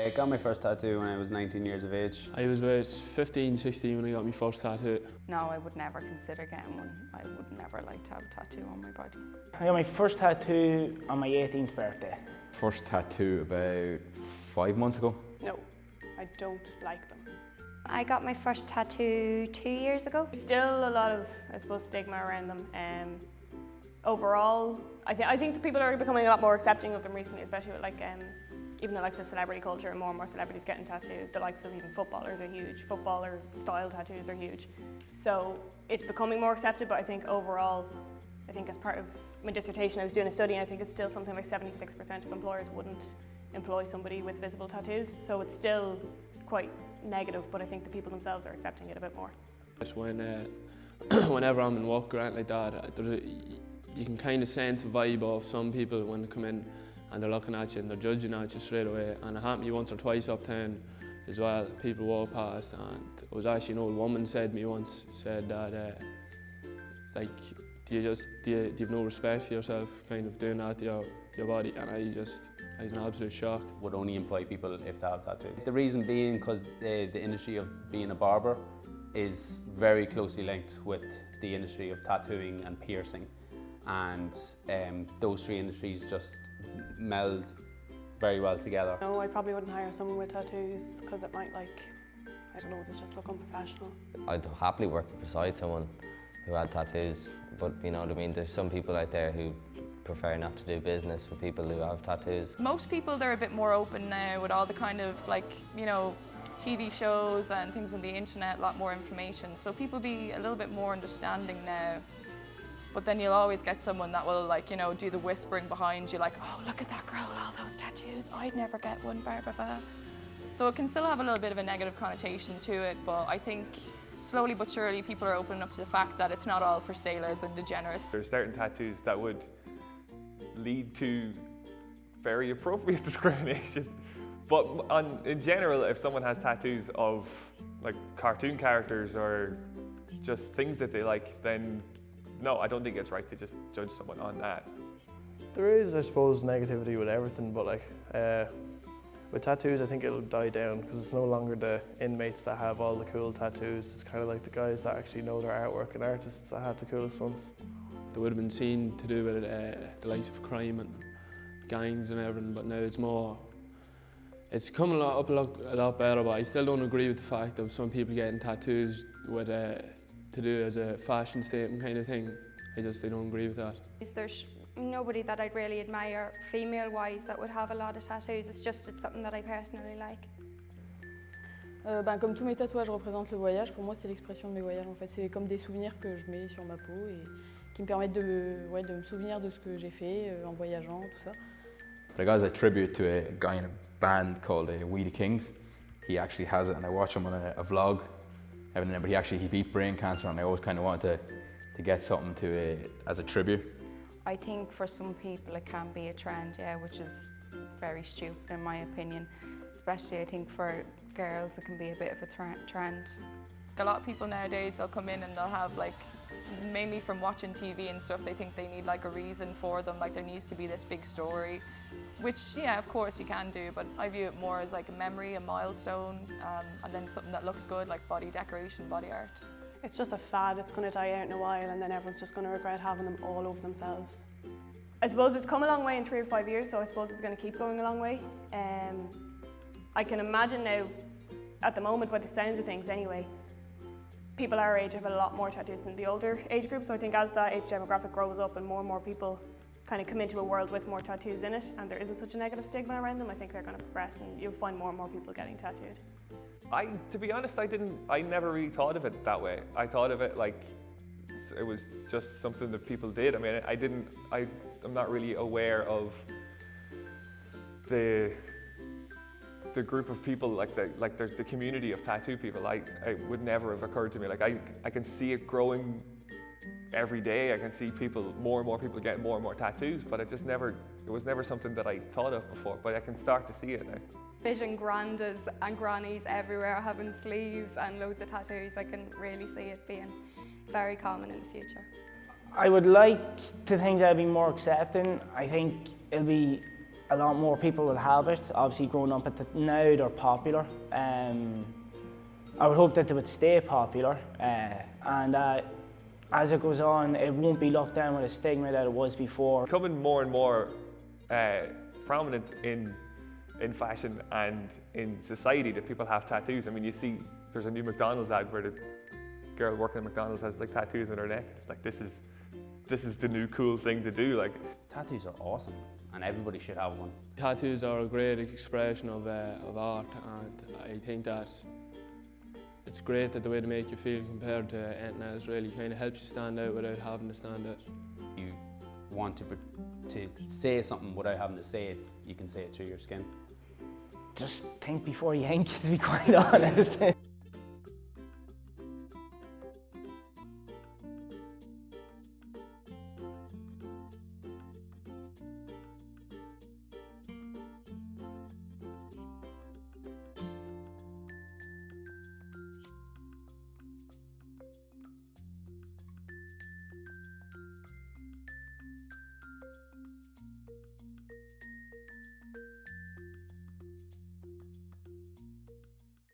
I got my first tattoo when I was 19 years of age. I was about 15, 16 when I got my first tattoo. No, I would never consider getting one. I would never like to have a tattoo on my body. I got my first tattoo on my 18th birthday. First tattoo about 5 months ago. No, I don't like them. I got my first tattoo 2 years ago. Still a lot of, I suppose, stigma around them. Overall, I think the people are becoming a lot more accepting of them recently, especially with even the likes of celebrity culture and more celebrities getting tattooed. The likes of even footballers are huge. Footballer style tattoos are huge. So it's becoming more accepted, but I think overall, I think as part of my dissertation I was doing a study, and I think it's still something like 76% of employers wouldn't employ somebody with visible tattoos. So it's still quite negative, but I think the people themselves are accepting it a bit more. Whenever I'm in work or anything like that, you can kind of sense a vibe of some people when they come in and they're looking at you and they're judging at you straight away. And it happened to me once or twice uptown as well. People walk past, and it was actually an old woman said to me once, said that do you have no respect for yourself, kind of doing that to your body, and I was in absolute shock. Would only employ people if they have tattoos. The reason being because the industry of being a barber is very closely linked with the industry of tattooing and piercing, and those three industries just meld very well together. No, I probably wouldn't hire someone with tattoos because it might I don't know, just look unprofessional. I'd happily work beside someone who had tattoos, but you know what I mean, there's some people out there who prefer not to do business with people who have tattoos. Most people, they're a bit more open now with all the kind of TV shows and things on the internet, a lot more information. So people be a little bit more understanding now. But then you'll always get someone that will do the whispering behind you, like, oh, look at that girl, all those tattoos, I'd never get one, blah, blah, blah. So it can still have a little bit of a negative connotation to it, but I think slowly but surely people are opening up to the fact that it's not all for sailors and degenerates. There are certain tattoos that would lead to very appropriate discrimination. But in general, if someone has tattoos of cartoon characters or just things that they like, then no, I don't think it's right to just judge someone on that. There is, I suppose, negativity with everything, but with tattoos, I think it'll die down because it's no longer the inmates that have all the cool tattoos. It's kind of like the guys that actually know their artwork and artists that have the coolest ones. There would have been seen to do with the likes of crime and gangs and everything, but now it's come a lot better, but I still don't agree with the fact of some people getting tattoos with to do as a fashion statement kind of thing. I don't agree with that. There's nobody that I'd really admire female-wise that would have a lot of tattoos. It's something that I personally like. Comme tous mes tatouages représentent le voyage, pour moi c'est l'expression de mes voyages en fait. C'est comme des souvenirs que je mets sur ma peau et qui me permettent de me souvenir de ce que j'ai fait en voyageant, tout ça. But I got a tribute to a guy in a band called We the Kings. He actually has it, and I watch him on a vlog. But he beat brain cancer, and I always kind of wanted to get something as a tribute. I think for some people it can be a trend, yeah, which is very stupid in my opinion. Especially I think for girls it can be a bit of a trend. A lot of people nowadays, they'll come in and they'll have mainly from watching TV and stuff, they think they need a reason for them, there needs to be this big story. Which, yeah, of course you can do, but I view it more as a memory, a milestone, and then something that looks good, like body decoration, body art. It's just a fad, it's going to die out in a while and then everyone's just going to regret having them all over themselves. I suppose it's come a long way in 3 or 5 years, so I suppose it's going to keep going a long way. I can imagine now, at the moment, by the sounds of things anyway, people our age have a lot more tattoos than the older age group, so I think as that age demographic grows up and more people kind of come into a world with more tattoos in it and there isn't such a negative stigma around them, I think they're going to progress and you'll find more and more people getting tattooed. To be honest, I never really thought of it that way. I thought of it it was just something that people did. I mean, I'm not really aware of the group of people, the community of tattoo people. It would never have occurred to me. I can see it growing every day. I can see more and more people getting more and more tattoos, but it was never something that I thought of before, but I can start to see it now. Vision grandas and grannies everywhere having sleeves and loads of tattoos. I can really see it being very common in the future. I would like to think that it'll be more accepting. I think it'll be a lot more people will have it. Obviously growing up now they're popular. I would hope that they would stay popular and as it goes on it won't be looked down with a stigma that it was before. Becoming more and more prominent in fashion and in society that people have tattoos. I mean, you see there's a new McDonald's ad where the girl working at McDonald's has like tattoos on her neck. It's like this is the new cool thing to do. Like, tattoos are awesome and everybody should have one. Tattoos are a great expression of art, and I think that it's great that the way they make you feel compared to anything else really kind of helps you stand out without having to stand out. You want to say something without having to say it, you can say it through your skin. Just think before you ink, to be quite honest.